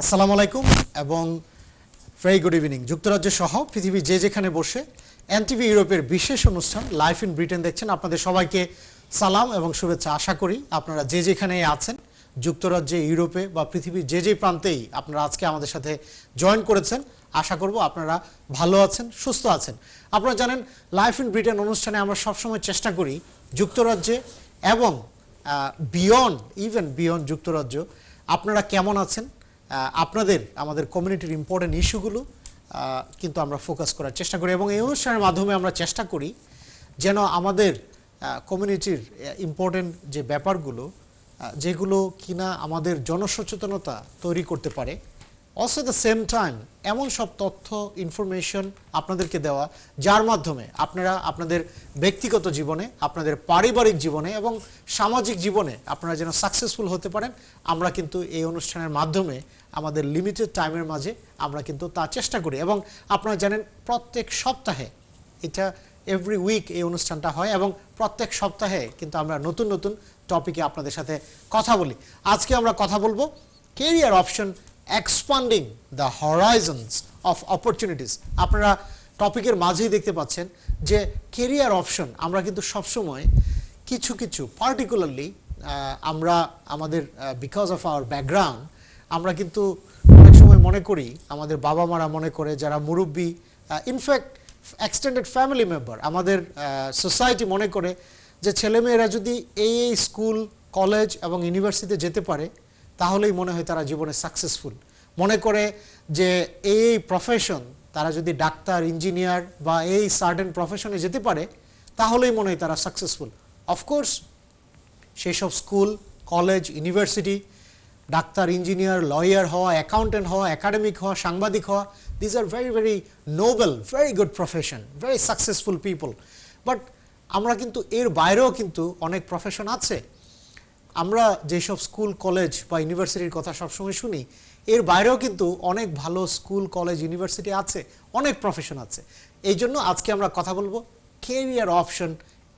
আসসালামু আলাইকুম এবং ভেরি গুড ইভিনিং। যুক্তরাজ্য সহ পৃথিবী যে যেখানে বসে এনটিভি ইউরোপের বিশেষ অনুষ্ঠান লাইফ ইন ব্রিটেন দেখছেন, আপনাদের সবাইকে সালাম এবং শুভেচ্ছা। আশা করি আপনারা যে যেখানে আছেন যুক্তরাজ্যে, ইউরোপে বা পৃথিবীর যে যে প্রান্তেই আপনারা আজকে আমাদের সাথে জয়েন করেছেন, আশা করব আপনারা ভালো আছেন, সুস্থ আছেন। আপনারা জানেন লাইফ ইন ব্রিটেন অনুষ্ঠানে আমরা সবসময় চেষ্টা করি যুক্তরাজ্যে এবং বিয়ন্ড যুক্তরাজ্য আপনারা কেমন আছেন, আমাদের কমিউনিটির ইম্পর্টেন্ট ইস্যুগুলো কিন্তু আমরা ফোকাস করার চেষ্টা করি এবং এই অনুষ্ঠানের মাধ্যমে আমরা চেষ্টা করি যেন আমাদের কমিউনিটির ইম্পর্টেন্ট যে ব্যাপারগুলো যেগুলো কিনা আমাদের জনসচেতনতা তৈরি করতে পারে, অলসো দ্য সেম টাইম এমন সব তথ্য ইনফরমেশন আপনাদেরকে দেওয়া যার মাধ্যমে আপনারা আপনাদের ব্যক্তিগত জীবনে, আপনাদের পারিবারিক জীবনে এবং সামাজিক জীবনে আপনারা যেন সাকসেসফুল হতে পারেন। আমরা কিন্তু এই অনুষ্ঠানের মাধ্যমে আমাদের লিমিটেড টাইমের মাঝে আমরা কিন্তু তা চেষ্টা করি এবং আপনারা জানেন প্রত্যেক সপ্তাহে, এটা এভরি উইক এই অনুষ্ঠানটা হয় এবং প্রত্যেক সপ্তাহে কিন্তু আমরা নতুন নতুন টপিকে আপনাদের সাথে কথা বলি। আজকে আমরা কথা বলবো career option expanding the horizons of opportunities. আপনারা টপিকের মাঝেই দেখতে পাচ্ছেন যে ক্যারিয়ার অপশন আমরা কিন্তু সবসময় কিছু কিছু পার্টিকুলারলি আমরা আমাদের বিকজ অফ আওয়ার ব্যাকগ্রাউন্ড আমরা কিন্তু অনেক সময় মনে করি, আমাদের বাবা মারা মনে করে, যারা মুরব্বী, ইনফ্যাক্ট এক্সটেন্ডেড ফ্যামিলি মেম্বার, আমাদের সোসাইটি মনে করে যে ছেলেমেয়েরা যদি এই স্কুল, কলেজ এবং ইউনিভার্সিটিতে যেতে পারে তাহলেই মনে হয় তারা জীবনে সাকসেসফুল। মনে করে যে এই প্রফেশন, তারা যদি ডাক্তার, ইঞ্জিনিয়ার বা এই সার্টেন প্রফেশনে যেতে পারে তাহলেই মনে হয় তারা সাকসেসফুল। অফকোর্স সেই সব school, college, university, doctor, engineer, lawyer হওয়া, অ্যাকাউন্টেন্ট হওয়া, একাডেমিক হওয়া, সাংবাদিক হওয়া, these are very very Nobel, very good profession, very successful people. But আমরা কিন্তু এর বাইরেও কিন্তু অনেক প্রফেশন আছে। আমরা যেসব স্কুল, কলেজ বা ইউনিভার্সিটির কথা সবসময় শুনি, এর বাইরেও কিন্তু অনেক ভালো স্কুল, কলেজ, ইউনিভার্সিটি আছে, অনেক প্রফেশন আছে। এই জন্য আজকে আমরা কথা বলবো career option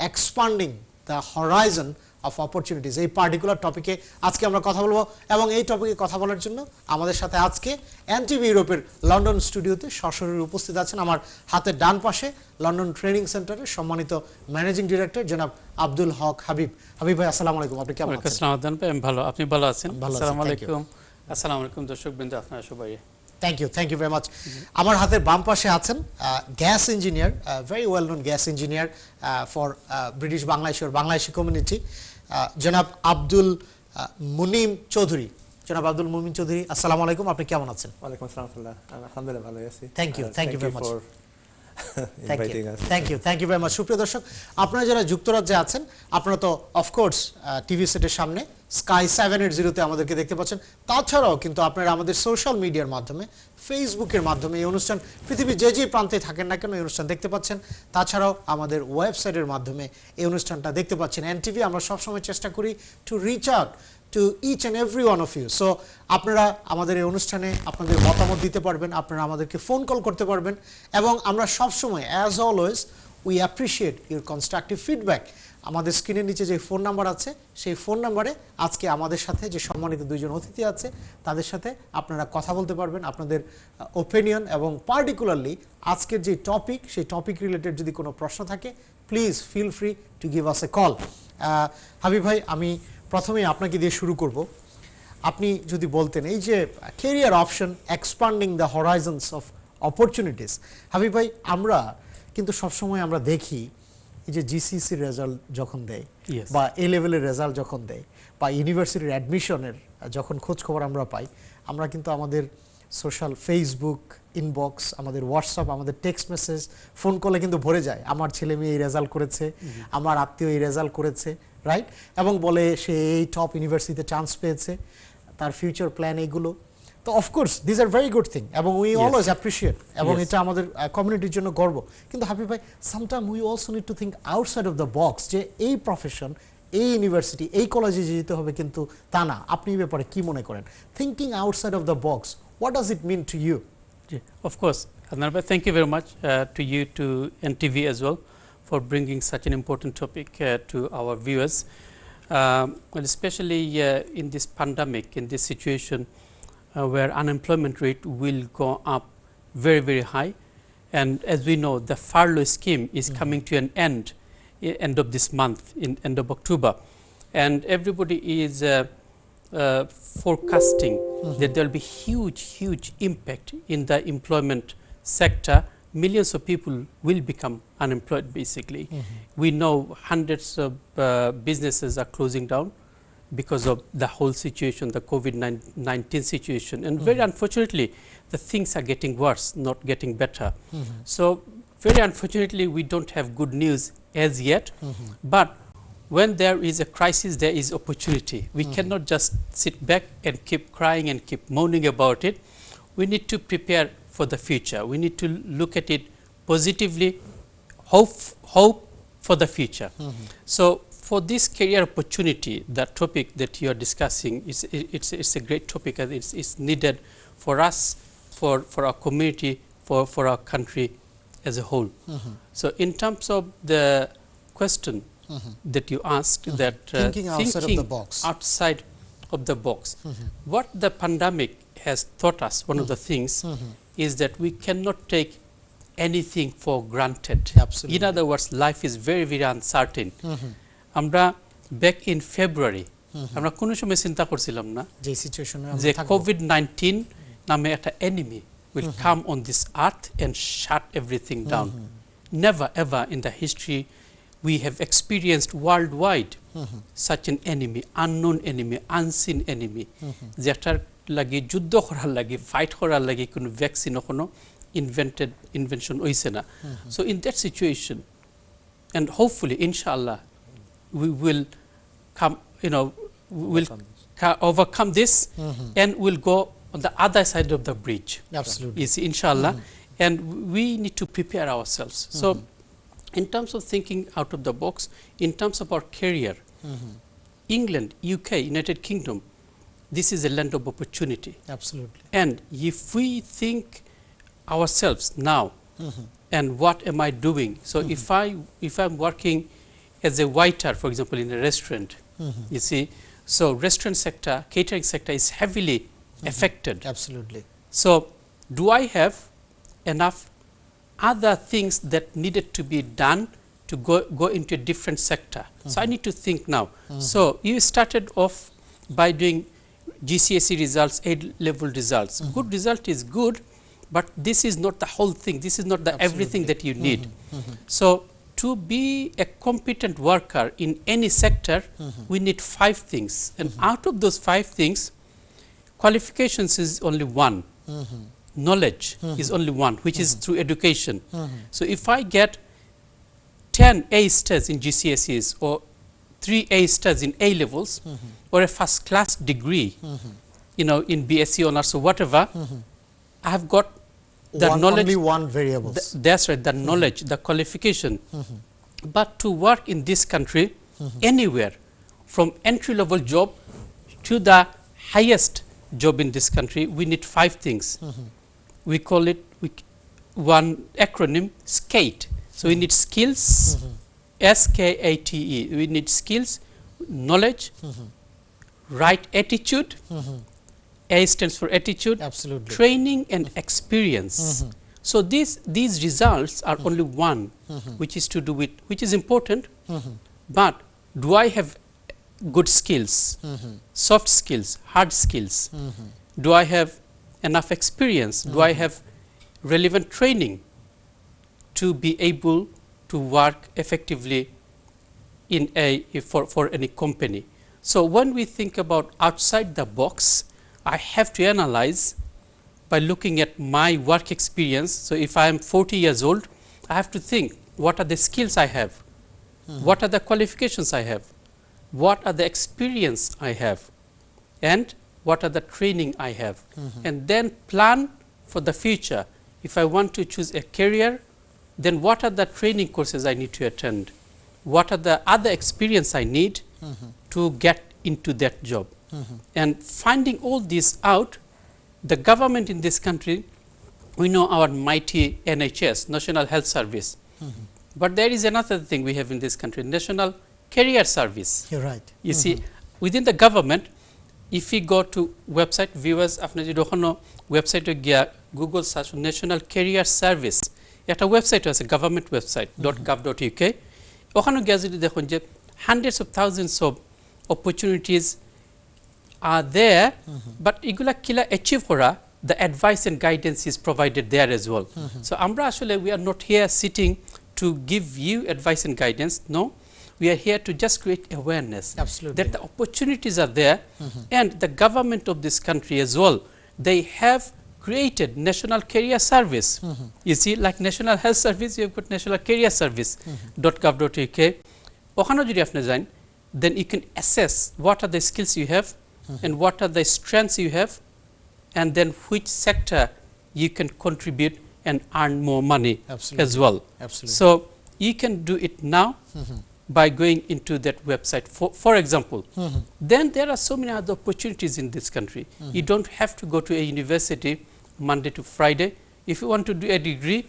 expanding the Horizon of opportunities. এই পার্টিকুলার টপিকে আজকে আমরা কথা বলবো এবং এই টপিকে কথা বলার জন্য আমাদের সাথে আজকে এনটিভি ইউরোপের লন্ডন স্টুডিওতে সশরীরে উপস্থিত আছেন আমার হাতের ডান পাশে লন্ডন ট্রেনিং সেন্টারের সম্মানিত ম্যানেজিং ডিরেক্টর জনাব আব্দুল হক হাবিব। হাবিব ভাই, আসসালামু আলাইকুম, আপনি কেমন আছেন? আসসালামু আলাইকুম, আমি ভালো, আপনি ভালো আছেন? আসসালামু আলাইকুম। আসসালামু আলাইকুম দর্শকবৃন্দ, আপনারা সবাই। Thank you very much. আমার হাতের বাম পাশে আছেন gas engineer, very well known gas engineer for British Bangladeshi community, জনাব আব্দুল মুনিম চৌধুরী। জনাব আব্দুল মুনিম চৌধুরী, আসসালামু আলাইকুম, আপনি কেমন আছেন? ওয়ালাইকুম আসসালাম, আলহামদুলিল্লাহ ভালো আছি। Thank you very much. Thank you very much. সুপ্রিয় দর্শক, আপনারা যারা যুক্তরাজ্যে আছেন আপনারা তো অফকোর্স টিভি সেটের সামনে স্কাই 780-তে আমাদেরকে দেখতে পাচ্ছেন। তাছাড়াও কিন্তু আপনারা আমাদের সোশ্যাল মিডিয়ার মাধ্যমে, ফেসবুকের মাধ্যমে এই অনুষ্ঠান পৃথিবীর যে যে প্রান্তে থাকেন না কেন এই অনুষ্ঠান দেখতে পাচ্ছেন। তাছাড়াও আমাদের ওয়েবসাইটের মাধ্যমে এই অনুষ্ঠানটা দেখতে পাচ্ছেন। এনটিভি আমরা সবসময় চেষ্টা করি to reach out to each and every one of you. So আপনারা আমাদের এই অনুষ্ঠানে আপনাদের মতামত দিতে পারবেন, আপনারা আমাদেরকে ফোন কল করতে পারবেন এবং আমরা সবসময় as always we appreciate your constructive feedback. আমাদের স্ক্রিনের নিচে যে ফোন নাম্বার আছে সেই ফোন নাম্বারে আজকে আমাদের সাথে যে সম্মানিত দুইজন অতিথি আছে তাদের সাথে আপনারা কথা বলতে পারবেন, আপনাদের ওপিনিয়ন এবং পার্টিকুলারলি আজকের যে টপিক সেই টপিক রিলেটেড যদি কোনো প্রশ্ন থাকে please feel free to give us a call. Habib ভাই, আমি প্রথমে আপনাকে দিয়ে শুরু করব। আপনি যদি বলতেন এই যে career option expanding the horizons of opportunities, Habib ভাই, আমরা কিন্তু সবসময় আমরা দেখি এই যে জিসিসির রেজাল্ট যখন দেয় বা এ লেভেলের রেজাল্ট যখন দেয় বা ইউনিভার্সিটির অ্যাডমিশনের যখন খোঁজখবর আমরা পাই, আমরা কিন্তু আমাদের সোশ্যাল ফেসবুক ইনবক্স, আমাদের হোয়াটসঅ্যাপ, আমাদের টেক্সট মেসেজ, ফোন কলে কিন্তু ভরে যায়, আমার ছেলে মেয়ে এই রেজাল্ট করেছে, আমার আত্মীয় এই রেজাল্ট করেছে, রাইট? এবং বলে সে এই টপ ইউনিভার্সিটিতে চান্স পেয়েছে, তার ফিউচার প্ল্যান এইগুলো। তো of course this are very good thing এবং উই অলওয়েজ অ্যাপ্রিসিয়েট এবং এটা আমাদের কমিউনিটির জন্য গর্ব। কিন্তু হাবিব ভাই, sometime we also need to think outside of the box, যে এই প্রফেশন, এই ইউনিভার্সিটি, এই কলেজে যেতে হবে কিন্তু তা না। আপনি এই ব্যাপারে কি মনে করেন? Thinking outside of the box, what does it mean to you? Of course, Adnan bhai, thank you very much to you, to NTV as well, for bringing such an important topic to our viewers. Well, especially in this pandemic, in this situation, where unemployment rate will go up very, very high. And as we know, the furlough scheme is coming to an end of this month, in end of October. And everybody is forecasting that there will be huge impact in the employment sector. Millions of people will become unemployed basically. We know hundreds of businesses are closing down because of the whole situation, the COVID-19 situation. And very unfortunately, the things are getting worse, not getting better. So very unfortunately, we don't have good news as yet. But when there is a crisis, there is opportunity. We cannot just sit back and keep crying and keep moaning about it. We need to prepare for the future. We need to look at it positively, hope for the future. So for this career opportunity, the topic that you are discussing, it's a great topic, and it's needed for us, for our community, for our country as a whole. So in terms of the question that you asked, that thinking outside of the box. Outside of the box. What the pandemic has taught us, one of the things, is that we cannot take anything for granted. Absolutely. In other words, life is very, very uncertain. আমরা back in February, আমরা কোনো সময় চিন্তা করছিলাম না যে সিচুয়েশনে যে COVID-19 নামে একটা enemy will come on this earth and shut everything down. Never ever in the history we have experienced worldwide such an enemy, unknown enemy, unseen enemy, যেটার লাগি যুদ্ধ করার লাগি, ফাইট করার লাগি কোনো ভ্যাকসিন কোনো invention হইছে না. So in that situation, and hopefully inshallah we will come, will overcome this and will go on the other side of the bridge. Absolutely. Is inshallah. And we need to prepare ourselves. So in terms of thinking out of the box, in terms of our career, England, UK, United Kingdom, this is a land of opportunity. Absolutely. And if we think ourselves now, and what am I doing? So if I'm working as a waiter, for example, in a restaurant, you see, so restaurant sector, catering sector is heavily affected. Absolutely. So do I have enough other things that needed to be done to go into a different sector? So I need to think now. So you started off by doing GCSE results, A-level results. Good result is good, but this is not the whole thing. This is not the everything that you need. So to be a competent worker in any sector, we need 5 things. And out of those 5 things, qualifications is only one. Knowledge is only one, which is through education. So if I get 10 A stars in GCSEs or 3 A stars in A levels, or a first class degree, in BSc honors or whatever, I have got the knowledge. Only one variable. That's right, the knowledge, the qualification. But to work in this country, anywhere, from entry level job to the highest job in this country, we need 5 things. We call it one acronym, SCATE. So we need skills, SKATE. We need skills, knowledge, right attitude. A stands for attitude. Absolutely. Training and experience. So these results are only one, which is to do with, which is important. But do I have good skills, soft skills, hard skills? Do I have enough experience? Do I have relevant training to be able to work effectively in for any company? So when we think about outside the box, I have to analyze by looking at my work experience. So if I am 40 years old, I have to think, what are the skills I have? What are the qualifications I have? What are the experience I have? And what are the training I have? And then plan for the future. If I want to choose a career, then what are the training courses I need to attend? What are the other experience I need to get into that job? And finding all this out, the government in this country, we know our mighty NHS, National Health Service. But there is another thing we have in this country, National Career Service. You're right. You see, within the government, if we go to website viewers আপনি যদি ওখানে ওয়েবসাইটে গিয়া Google search national career service একটা website আছে government website .gov.uk ওখানে গিয়া যদি দেখুন যে hundreds of thousands of opportunities are there but এগুলা কিলা অ্যাচিভ করা the advice and guidance is provided there as well so আমরা আসলে we are not here sitting to give you advice and guidance no we are here to just create awareness Absolutely. that the opportunities are there and the government of this country as well they have created national career service you see like national health service you have got national career service .gov.uk ওখানে যদি আপনি যান then you can assess what are the skills you have and what are the strengths you have and then which sector you can contribute and earn more money Absolutely. as well Absolutely. so you can do it now by going into that website for example then there are so many other opportunities in this country you don't have to go to a university Monday to Friday if you want to do a degree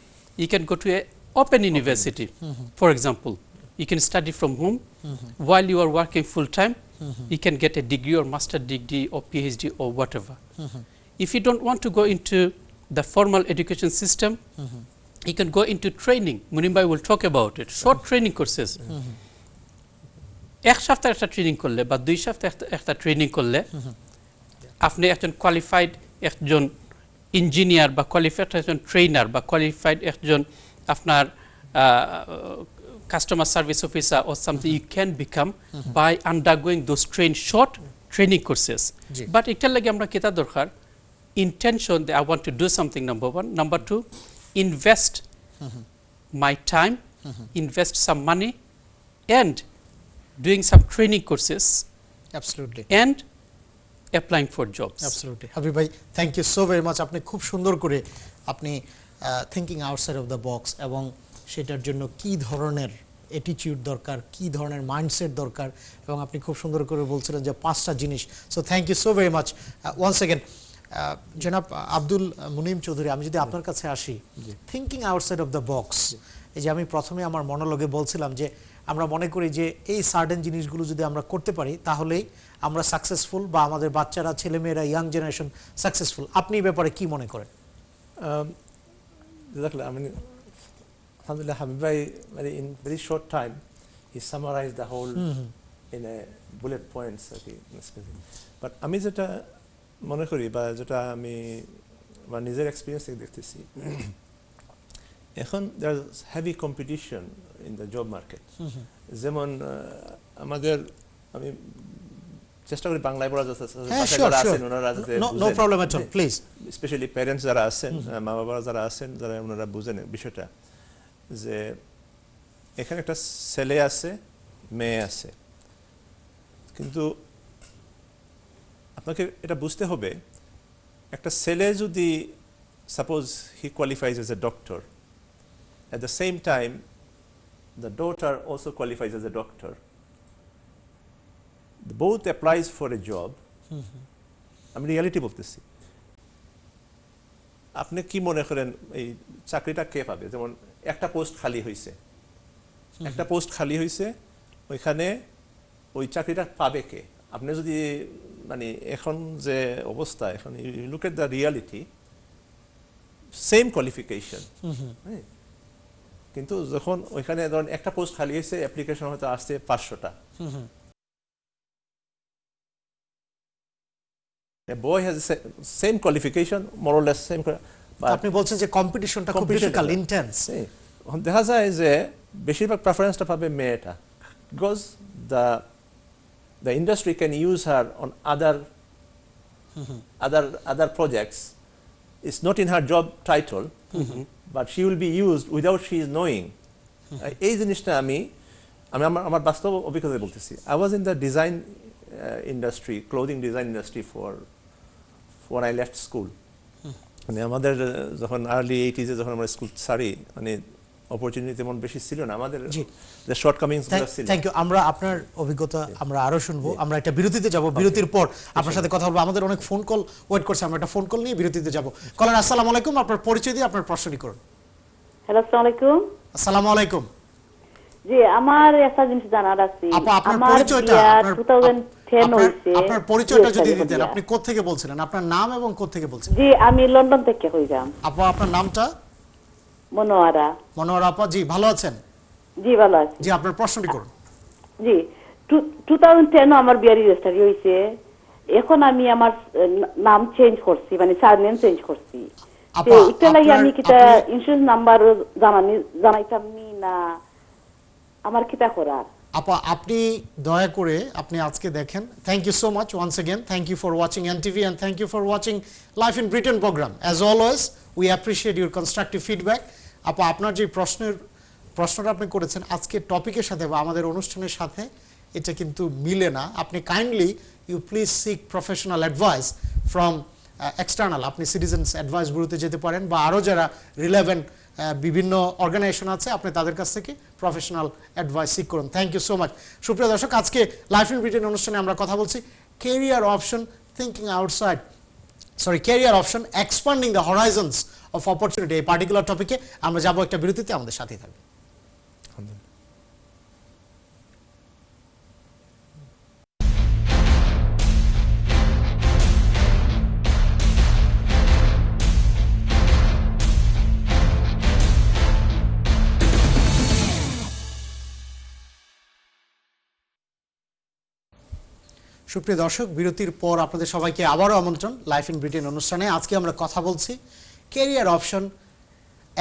you can go to a open university for example you can study from home while you are working full time you can get a degree or master degree or PhD or whatever if you don't want to go into the formal education system you can go into training Munimbai will talk about it short training courses এক সপ্তাহ একটা training করলে বা 2 সপ্তাহ একটা training করলে আপনি একজন কোয়ালিফাইড একজন ইঞ্জিনিয়ার বা কোয়ালিফাইড একজন ট্রেনার বা কোয়ালিফাইড একজন আপনার customer service officer or something you can become by undergoing those short training courses G. but এটার লাগে আমরা কেতা দরকার intention that I want to do something number 1 number 2 invest my time invest some money and doing some training courses Absolutely. and applying for jobs Absolutely. Habib ভাই thank you so very much আপনি খুব সুন্দর করে আপনি thinking outside of the box এবং সেটার জন্য কি ধরনের অ্যাটিটিউড দরকার কি ধরনের মাইন্ডসেট দরকার এবং আপনি খুব সুন্দর করে বলছিলেন যে 5টা জিনিস সো thank you so very much once again জনাব আব্দুল মুনিম চৌধুরী আমি যদি আপনার কাছে আসি thinking outside of the box এই যে আমি প্রথমে আমার মনোলগে বলছিলাম যে আমরা মনে করি যে এই সার্টেন জিনিসগুলো যদি আমরা করতে পারি তাহলেই আমরা সাকসেসফুল বা আমাদের বাচ্চারা ছেলেমেয়েরা ইয়াং জেনারেশন সাকসেসফুল আপনি এই ব্যাপারে কি মনে করেন জাযাকাল্লাহ I mean alhamdulillah Habib bhai in very short time he summarized the whole in a bullet points okay but আমি যেটা মনে করি বা যেটা আমি আমার নিজের এক্সপেরিয়েন্স থেকে দেখতেছি এখন there is heavy competition in the job market যেমন আমাদের আমি চেষ্টা করি বাংলায় বলার জন্য যারা আছেন ওনারা যাতে no problem at all please specially parents যারা আছেন মা বাবারা যারা আছেন যারা ওনারা বুঝেন বিষয়টা যে এখানে একটা ছেলে আছে মেয়ে আছে কিন্তু আপনাকে এটা বুঝতে হবে একটা ছেলে যদি suppose he qualifies as a doctor at the same time the daughter also qualifies as a doctor both applies for a job আমি রিয়ালিটি বলতেছি আপনি কি মনে করেন এই চাকরিটা কে পাবে যেমন একটা পোস্ট খালি হইছে ওইখানে ওই চাকরিটা পাবে কে আপনি যদি মানে এখন যে অবস্থা এখন you look at the reality same qualification কিন্তু যখন ওইখানে ধরুন একটা পোস্ট খালি হয়েছে অ্যাপ্লিকেশন হয়তো আসছে 500টা a boy has the same qualification more or less same আপনি বলছেন যে কম্পিটিশনটা খুব ডিফিকাল্ট ইন্টেন্স দেখা যায় যে বেশিরভাগ প্রেফারেন্সটা পাবে মেয়েটা because the industry can use her on other projects it's not in her job title but she will be used without she is knowing এই জিনিসটা আমি আমার বাস্তব অভিজ্ঞতা বলতেছি I was in the design industry clothing design industry for when I left school মানে আমাদের যখন আর্লি 80s এ যখন আমরা স্কুল ছাড়ি মানে অপরচুনিটি তেমন বেশি ছিল না আমাদের যে শর্ট কামিংস গুলো ছিল থ্যাংক ইউ আমরা আপনার অভিজ্ঞতা আমরা আরো শুনবো আমরা একটা বিরতিতে যাব বিরতির পর আপনার সাথে কথা বলবো আমাদের অনেক ফোন কল ওয়েট করছে আমরা একটা ফোন কল নিয়ে বিরতিতে যাব কলার আসসালামু আলাইকুম আপনার পরিচয় দিয়ে আপনার প্রশ্নটি করুন হ্যালো আসসালামু আলাইকুম আসসালামু আলাইকুম জি আমার একটা জিনিস জানার আছে আপনার আমার পরিচয়টা বিয়া আপনার 2003 কেন আপনার হইছে আপনার পরিচয়টা বিয়ের যদি তারিখ দিতেন, দিয়া। আপনি কোত্থেকে বলছিলেন, আপনার নাম এবং কোত্থেকে বলছেন? জি আমি লন্ডন থেকে হইলাম। আপা আপনার নামটা? মনোয়ারা। মনোয়ারা আপা, জি ভালো আছেন? জি ভালো আছি। জি আপনার প্রশ্নটি করুন। জি 2010 আমার বিয়ে রেজিস্ট্রি হইছে। এখন আমি আমার নাম চেঞ্জ করছি, মানে সারনেম চেঞ্জ করছি। আপা, এটা লাগি আপনার- আমি কিটা আপনি- ইন্স্যুরেন্স নাম্বার জানাইতাম নি না আমার কিটা করার? আপা আপনি দয়া করে আপনি আজকে দেখেন, thank you so much once again, thank you for watching NTV and thank you for watching life in Britain programme. As always we appreciate your constructive feedback. আপা আপনার যে প্রশ্নটা আপনি করেছেন আজকের টপিকের সাথে বা আমাদের অনুষ্ঠানের সাথে এটা কিন্তু মিলে না। আপনি kindly you please seek professional advice from external. আপনি সিটিজেন্স অ্যাডভাইস ব্যুরোতে যেতে পারেন বা আরও যারা রিলেভেন্ট বিভিন্ন অর্গানাইজেশন আছে আপনি তাদের কাছ থেকে প্রফেশনাল অ্যাডভাইস সিক করুন। Thank you so much. সুপ্রিয় দর্শক, আজকে লাইফ ইন ব্রিটেন অনুষ্ঠানে আমরা কথা বলছি career option, thinking outside career option, expanding the horizons of opportunity. এই পার্টিকুলার টপিকে আমরা যাবো একটা বিরতিতে, আমাদের সাথেই থাকবে। সুপ্রিয় দর্শক, বিরতির পর আপনাদের সবাইকে আবারও আমন্ত্রণ লাইফ ইন ব্রিটেন অনুষ্ঠানে। আজকে আমরা কথা বলছি career option,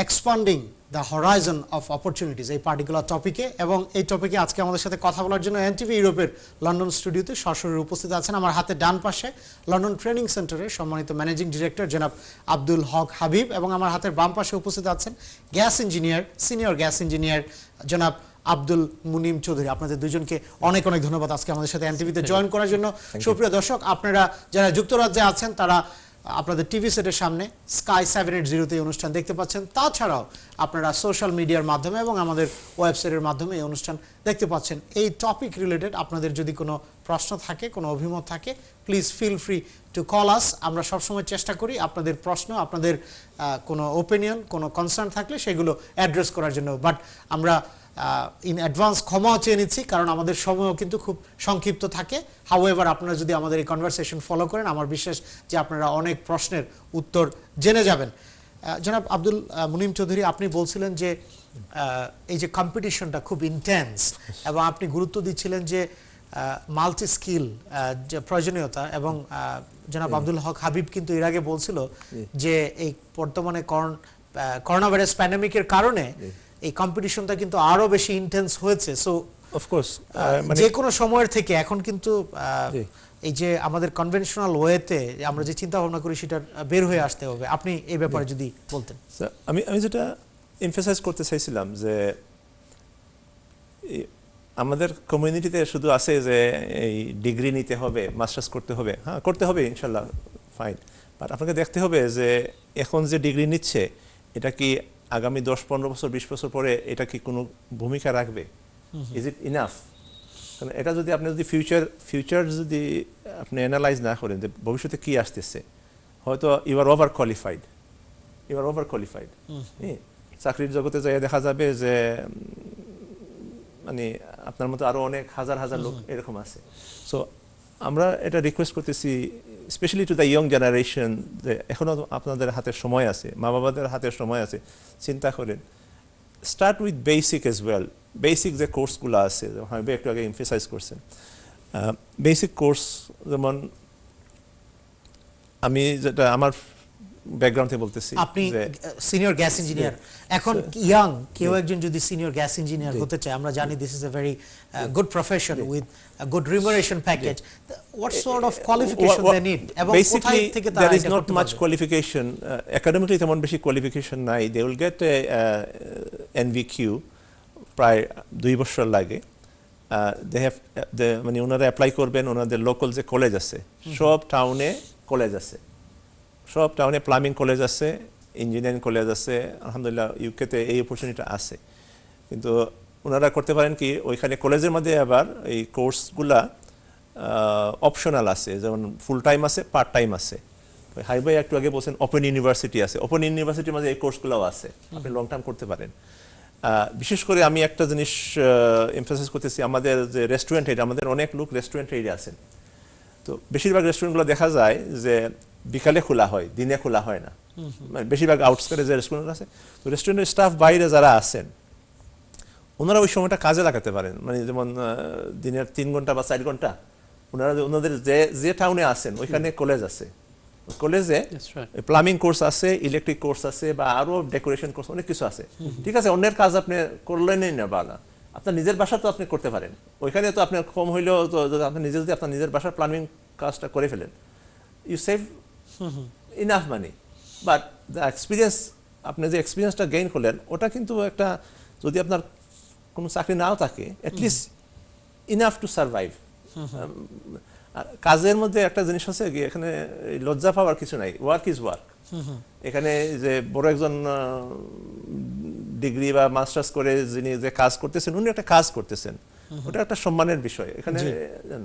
expanding the Horizon of opportunities, এই পার্টিকুলার টপিকে। এবং এই টপিকে আজকে আমাদের সাথে কথা বলার জন্য এনটিভি ইউরোপের লন্ডন স্টুডিওতে সরাসরি উপস্থিত আছেন আমার হাতে ডান পাশে লন্ডন ট্রেনিং সেন্টারের সম্মানিত ম্যানেজিং ডিরেক্টর জনাব আব্দুল হক হাবিব, এবং আমার হাতের বাম পাশে উপস্থিত আছেন gas engineer, senior gas engineer জনাব আব্দুল মুনিম চৌধুরী। আপনাদের দুজনকে অনেক অনেক ধন্যবাদ আজকে আমাদের সাথে এনটিভিতে জয়েন করার জন্য। সুপ্রিয় দর্শক, আপনারা যারা যুক্তরাজ্যে আছেন তারা আপনাদের টিভি সেটের সামনে স্কাই 780-তে এই অনুষ্ঠান দেখতে পাচ্ছেন। তাছাড়াও আপনারা সোশ্যাল মিডিয়ার মাধ্যমে এবং আমাদের ওয়েবসাইটের মাধ্যমে এই অনুষ্ঠান দেখতে পাচ্ছেন। এই টপিক রিলেটেড আপনাদের যদি কোনো প্রশ্ন থাকে, কোনো অভিমত থাকে, please feel free to call us. আমরা সবসময় চেষ্টা করি আপনাদের প্রশ্ন, আপনাদের কোনো ওপিনিয়ন, কোনো কনসার্ন থাকলে সেগুলো অ্যাড্রেস করার জন্য। বাট আমরা ইন অ্যাডভান্স ক্ষমাও চেয়ে নিচ্ছি, কারণ আমাদের সময়ও কিন্তু খুব সংক্ষিপ্ত থাকে। হাউএভার আপনারা যদি আমাদের এই কনভারসেশন ফলো করেন, আমার বিশ্বাস যে আপনারা অনেক প্রশ্নের উত্তর জেনে যাবেন। জনাব আব্দুল মুনিম চৌধুরী, আপনি বলছিলেন যে এই যে কম্পিটিশনটা খুব ইন্টেন্স এবং আপনি গুরুত্ব দিচ্ছিলেন যে মাল্টি স্কিল যে প্রয়োজনীয়তা, এবং জনাব আব্দুল হক হাবিব কিন্তু এর আগে বলছিল যে এই বর্তমানে করোনা ভাইরাস প্যান্ডেমিকের কারণে এই কম্পিটিশনটা কিন্তু আরো বেশি ইন্টেন্স হয়েছে। সো অফকোর্স যে কোনো সময়ের থেকে এখন কিন্তু এই যে আমাদের কনভেনশনাল ওয়েতে আমরা যে চিন্তা ভাবনা করি সেটা বের হয়ে আসতে হবে। আপনি এই ব্যাপারে যদি বলতেন। আমি যেটা এমফাসাইজ করতে চাইছিলাম যে আমাদের কমিউনিটিতে শুধু আছে যে এই ডিগ্রি নিতে হবে, মাস্টার্স করতে হবে। হ্যাঁ, করতে হবে ইনশাল্লাহ, ফাইন। বাট আপনাকে দেখতে হবে যে এখন যে ডিগ্রি নিচ্ছে এটা কি আগামী 10-15 বছর 20 বছর পরে এটা কি কোনো ভূমিকা রাখবে? Is it enough? কারণ এটা যদি আপনি যদি ফিউচার যদি আপনি অ্যানালাইজ না করেন যে ভবিষ্যতে কি আসতেছে, হয়তো ইউ আর ওভার কোয়ালিফাইড। চাকরির জগতে যাই দেখা যাবে যে মানে আপনার মতো আরো অনেক হাজার হাজার লোক এরকম আছে। সো আমরা এটা রিকোয়েস্ট করতেছি specially to the young generation যে এখনো আপনাদের হাতে সময় আছে, মা বাবাদের হাতে সময় আছে, চিন্তা করেন। Start with basic as well. Basic যে কোর্সগুলো আছে, হাবিব একটু আগে এমফাসাইজ করছেন, বেসিক কোর্স যেমন আমি যেটা আমার ব্যাকগ্রাউন্ড থেকে বলতেছি, আপনি সিনিয়র গ্যাস ইঞ্জিনিয়ার, এখন ইয়াং কেউ একজন যদি সিনিয়র গ্যাস ইঞ্জিনিয়ার হতে চায়, আমরা জানি this is a very good profession with good remuneration package, what sort of qualification they need এবং কোথায় থেকে তারা there is এটা not করতে much পারবে? qualification academically তেমন বেশি কোয়ালিফিকেশন নাই। they will get a NVQ প্রায় 2 বছর লাগে। they have মানে ওনারা অ্যাপ্লাই করবেন, ওনাদের লোকাল যে কলেজ আছে সব টাউনে কলেজ আছে, সব টাউনে প্লাম্বিং কলেজ আছে, ইঞ্জিনিয়ারিং কলেজ আছে। আলহামদুলিল্লাহ ইউকেতে এই অপরচুনিটি আছে, কিন্তু ওনারা করতে পারেন কি ওইখানে কলেজের মধ্যে আবার এই কোর্সগুলা অপশনাল আছে, যেমন ফুল টাইম আছে, পার্ট টাইম আছে। হাই ভাই একটু আগে বলছেন ওপেন ইউনিভার্সিটি আছে, ওপেন ইউনিভার্সিটির মধ্যে এই কোর্সগুলোও আছে, আপনি লং টার্ম করতে পারেন। বিশেষ করে আমি একটা জিনিস এমফাসাইজ করতেছি, আমাদের যে রেস্টুরেন্ট এরিয়া, আমাদের অনেক লোক রেস্টুরেন্ট এরিয়া আছেন, তো বেশিরভাগ রেস্টুরেন্টগুলো দেখা যায় যে বিকালে খোলা হয়, দিনে খোলা হয় না। মানে বেশিরভাগ আউটস্কার্টে যে রেস্টুরেন্ট আছে, তো রেস্টুরেন্টের স্টাফ বাইরে যারা আছেন ওনারা ওই সময়টা কাজে লাগাতে পারেন। মানে যেমন দিনের 3 ঘন্টা বা 4 ঘন্টা ওনারা ওনাদের যে টাউনে আছেন ওইখানে কলেজ আছে, কলেজে That's right. প্লাম্বিং কোর্স আছে, ইলেকট্রিক কোর্স আছে, বা আরো ডেকোরেশন কোর্স, অনেক কিছু আছে। ঠিক আছে, অন্যের কাজ আপনি করলেনই না বা না, আপনার নিজের বাসা তো আপনি করতে পারেন। ওইখানে তো আপনার কম হইলেও তো আপনি নিজে যদি আপনার নিজের বাসার প্লাম্বিং কাজটা করে ফেলেন, you save enough money. But the experience, আপনি যে এক্সপিরিয়েন্সটা গেইন করলেন ওটা কিন্তু একটা, যদি আপনার কোনো চাকরি নাও থাকে, অ্যাটলিস্ট ইনাফ টু সার্ভাইভ। আর কাজের মধ্যে একটা জিনিস আছে কি, এখানে লজ্জা পাওয়ার কিছু নাই, ওয়ার্ক ইজ ওয়ার্ক। এখানে যে বড় একজন ডিগ্রি বা মাস্টার্স করে যিনি যে কাজ করতেছেন, উনি একটা কাজ করতেছেন, ওটা একটা সম্মানের বিষয়। এখানে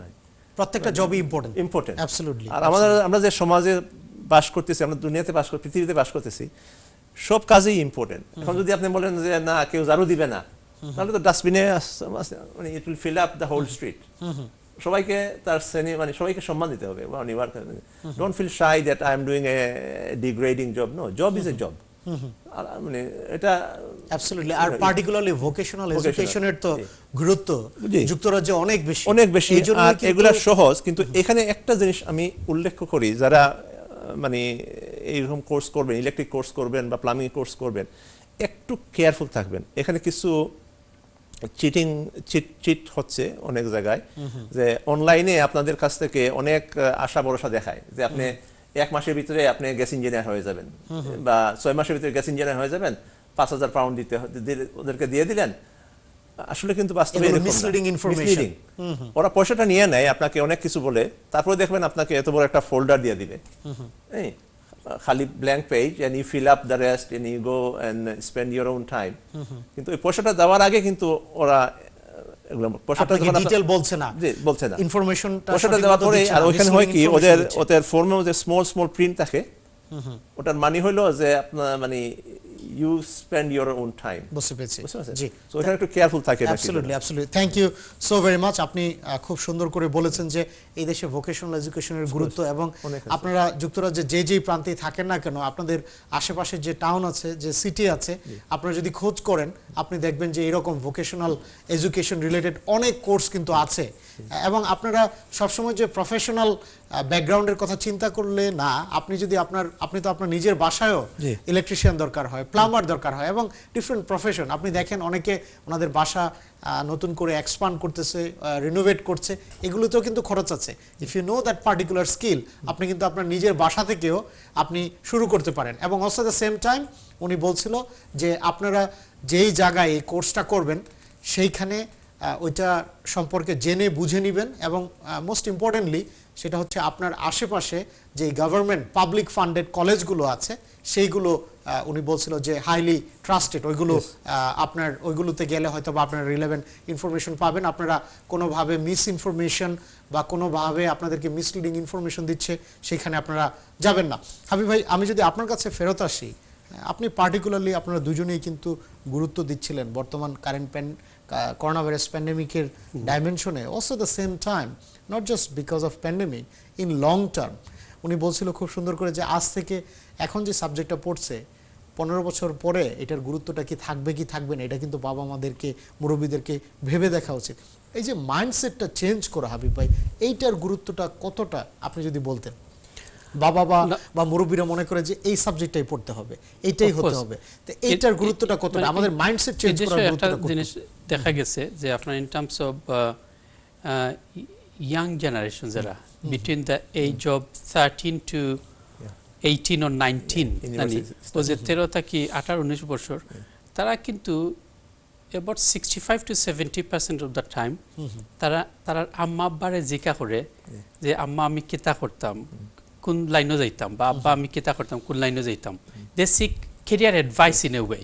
নাই, প্রত্যেকটা জবই ইম্পর্টেন্ট। ইম্পর্টেন্ট। অ্যাবসলিউটলি। আর আমরা যে সমাজে বাস করতেছি, আমরা দুনিয়াতে বাস করতেছি, পৃথিবীতে বাস করতেছি, সব কাজই ইম্পর্টেন্ট। এখন যদি আপনি বলেন যে না কেউ ঝাড়ু দিবে না, তাহলে তো ডাস্টবিনে মানে it will fill up the whole street. সবাইকে তার শ্রেণী, মানে সবাইকে সম্মান দিতে হবে। Don't feel shy that I am doing a degrading job. No, job is a job. মানে এটা অ্যাবসলিউটলি। আর পার্টিকুলারলি ভোকেশনাল এডুকেশনের তো গুরুত্ব জি। যুক্তরাজ্যে অনেক বেশি, অনেক বেশি। এই জন্য আর কিন্তু- এগুলা সহজ, কিন্তু এখানে একটা জিনিস আমি উল্লেখ করি, যারা মানে এইরকম কোর্স করবেন, ইলেকট্রিক কোর্স করবেন বা প্লাম্বিং কোর্স করবেন, একটু কেয়ারফুল থাকবেন। এখানে কিছু চিট হচ্ছে অনেক জায়গায়, যে অনলাইনে আপনাদের কাছ থেকে অনেক আশা ভরসা দেখায় যে আপনি 1 মাসের ভিতরে আপনি গ্যাস ইঞ্জিনিয়ার হয়ে যাবেন, বা 6 মাসের ভিতরে গ্যাস ইঞ্জিনিয়ার হয়ে যাবেন, 5000 পাউন্ড ওদেরকে দিয়ে দিলেন। আসলে কিন্তু বাস্তবে এগুলো এরকম না। misleading information। Misleading। ওরা পয়সাটা নিয়ে নেয়, আপনাকে অনেক কিছু বলে, তারপরে দেখবেন আপনাকে এত বড় একটা ফোল্ডার দিয়ে দিবে, এই খালি blank page, and you fill up the rest and you go and spend your own time. কিন্তু ওই পয়সাটা দেওয়ার আগে কিন্তু ওরা এগুলো পয়সাটা আপনাকে যখন ডিটেইল বলছে না, জি বলছে না, ইনফরমেশনটা পয়সাটা দেওয়ার পরে আর ওইখানে হয় কি, ওদের ফর্মে যে স্মল প্রিন্ট থাকে, ওটার মানে হলো যে আপনার মানে you spend your own time. বুঝতে পেরেছি। বুঝতে পারছেন? জি, So ওখানে একটু কেয়ারফুল থাকে নাকি। Absolutely, absolutely. Thank you so very much. আপনি খুব সুন্দর করে বলেছেন যে এই দেশে ভোকেশনাল এডুকেশনের গুরুত্ব, এবং অনেক আছে। আপনারা যুক্তরাজ্যে যেই প্রান্তেই থাকেন না কেন, আপনাদের আশেপাশে যে টাউন আছে, যে সিটি আছে, আপনারা যদি খোঁজ করেন আপনি দেখবেন যে এরকম ভোকেশনাল এডুকেশন রিলেটেড অনেক কোর্স কিন্তু আছে। এবং আপনারা সবসময় যে প্রফেশনাল ব্যাকগ্রাউন্ডের কথা চিন্তা করলে না, আপনি তো আপনার নিজের বাসায়ও জি। ইলেকট্রিশিয়ান দরকার হয়, প্লাম্বার দরকার হয়, এবং ডিফারেন্ট প্রফেশন। আপনি দেখেন অনেকে ওনাদের বাসা নতুন করে এক্সপান্ড করতেছে, রিনোভেট করছে, এগুলোতেও কিন্তু খরচ আছে। If you know that particular skill, আপনি কিন্তু আপনার নিজের বাসা থেকেও আপনি শুরু করতে পারেন। এবং অলসো দ্য সেম টাইম উনি বলছিল যে আপনারা যেই জায়গায় এই কোর্সটা করবেন সেইখানে ওইটা সম্পর্কে জেনে বুঝে নেবেন, এবং মোস্ট ইম্পর্টেন্টলি সেটা হচ্ছে আপনার আশেপাশে যে গভর্নমেন্ট পাবলিক ফান্ডেড কলেজগুলো আছে সেইগুলো উনি বলছিল যে হাইলি ট্রাস্টেড, ওইগুলোতে গেলে হয়তো বা আপনারা রিলেভেন্ট ইনফরমেশন পাবেন। আপনারা কোনোভাবে মিস ইনফরমেশন বা কোনোভাবে আপনাদেরকে মিসলিডিং ইনফরমেশন দিচ্ছে সেখানে আপনারা যাবেন না। হাবিব ভাই, আমি যদি আপনার কাছে ফেরত আসি, আপনি পার্টিকুলারলি আপনারা দুজনেই কিন্তু গুরুত্ব দিচ্ছিলেন বর্তমান কারেন্ট করোনা ভাইরাস প্যান্ডেমিকের ডাইমেনশনে, also the same time not just because of প্যান্ডেমিক, ইন লং টার্ম। উনি বলছিল খুব সুন্দর করে যে আজ থেকে এখন যে সাবজেক্টটা পড়ছে 15 বছর পরে এটার গুরুত্বটা কি থাকবে না, এটা কিন্তু বাবা মাদেরকে, মুরব্বীদেরকে ভেবে দেখা উচিত। এই যে মাইন্ডসেটটা চেঞ্জ করা, হাবিব ভাই, এইটার গুরুত্বটা কতটা আপনি যদি বলতেন। বাবা বা মুরব্বীরা মনে করে যে এই সাবজেক্টটাই পড়তে হবে, এইটাই হতে হবে, তো এইটার গুরুত্বটা কতটা, আমাদের মাইন্ডসেট চেঞ্জ করার গুরুত্বটা একটা জিনিস দেখা গেছে যে আপনার in terms of young generation যারা between the age of 13 to 18 or 19, মানে ও যে 13 থেকে 18-19 বছর, তারা কিন্তু about 65 to 70% of the time তারা আম্মা আব্বারে জিজ্ঞা করে যে আম্মা আমি কিতা করতাম, কোন লাইনে যাইতাম, বা আব্বা আমি কিতা করতাম, কোন লাইনে যাইতাম। They seek career advice in a way,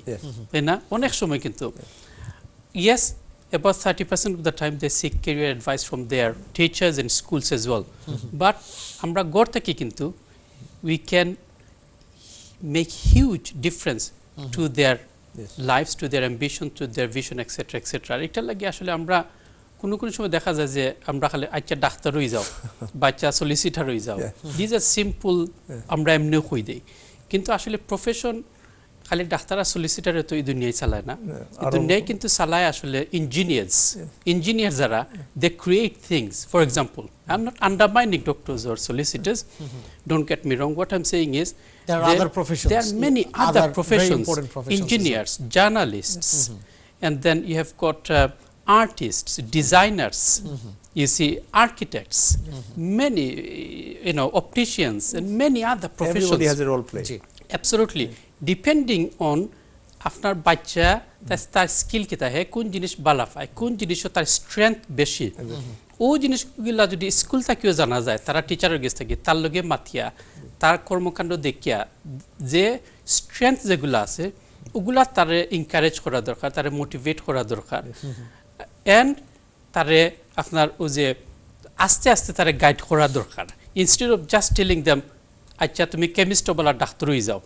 তাই না? অনেক সময় কিন্তু yes, about 30% of the time they seek career advice from their teachers and schools as well. But আমরা ঘর থেকে কিন্তু we can make huge difference to their lives, to their ambition, to their vision, etc. etc. এটার লাগে আসলে আমরা কোনো কোনো সময় দেখা যায় যে আমরা খালি আচ্ছা ডাক্তার হয়ে যাও বাচ্চা সলিসিটার হয়ে যাও দিস আর সিম্পল আমরা এমনিও হয়ে দেই কিন্তু আসলে প্রফেশন খালি ডাক্তার আর সলিসিটারে তো এই দুনিয়ায় চালায় না এই দুনিয়ায় কিন্তু চালায় আসলে ইঞ্জিনিয়ার যারা they create things for example I am not undermining doctors or solicitors don't get me wrong what I am saying is There are other professions. There are many Other other very professions, important professions as well. engineers, journalists, and then you have got artists, designers, you see architects, many, opticians, and many other professions. Everybody has a role play. G Absolutely. Depending on আপনার বাচ্চা তার skill কিতা হে কোন জিনিস বালা পায় কোন জিনিসও তার স্ট্রেংথ বেশি ও জিনিসগুলা যদি স্কুল থেকেও জানা যায় তারা টিচারের কাছ থেকে তার লগে মাতিয়া তার কর্মকাণ্ড দেখিয়া যে স্ট্রেংথ যেগুলো আছে ওগুলা তারে এনকারেজ করা দরকার তারে মোটিভেট করা দরকার এন্ড তারে আপনার ও যে আস্তে আস্তে তারে গাইড করা দরকার instead of just telling them আচ্ছা তুমি কেমিস্ট বলা ডাক্তার হয়ে যাও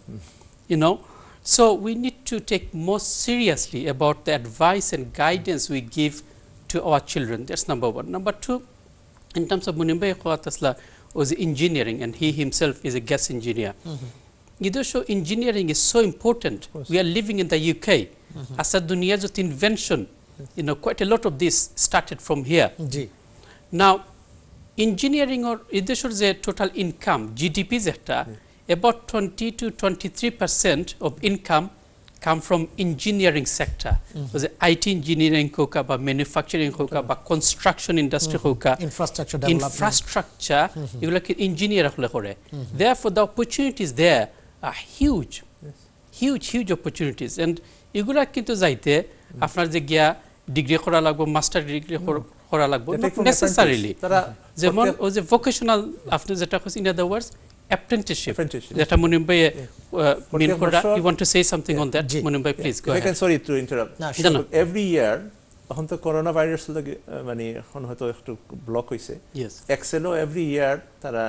So we need to take more seriously about the advice and guidance we give to our children. That's number one. Number two, in terms of Munimbe Khwatasla was engineering and he himself is a gas engineer. So engineering is so important. We are living in the UK. As a dunia jot invention, quite a lot of this started from here. G Now, engineering or ideshor je total income, GDP jeta, about 20 to 23% of income come from engineering sector. So IT engineering hoka ba manufacturing hoka ba construction industry hoka infrastructure development infrastructure এগুলা কি engineer হলে করে therefore the opportunities there are huge opportunities and এগুলা কিন্তু যাইতে আপনার যে গিয়া ডিগ্রি করা লাগবে মাস্টার ডিগ্রি করা লাগবে They not take from necessarily apprentice. তারা যেমন ও যে ভোকেশনাল আপনি যেটা কইছেন in other words apprenticeship যেটা মুনিমবাই মিন করা you want to say something on that G. মুনিমবাই please go If I ahead can, sorry to interrupt. না, না, না। Every year, এখন তো করোনা ভাইরাস লাগে মানে এখন হয়তো একটু ব্লক হইছে yes এক্সেলও এভরি ইয়ার তারা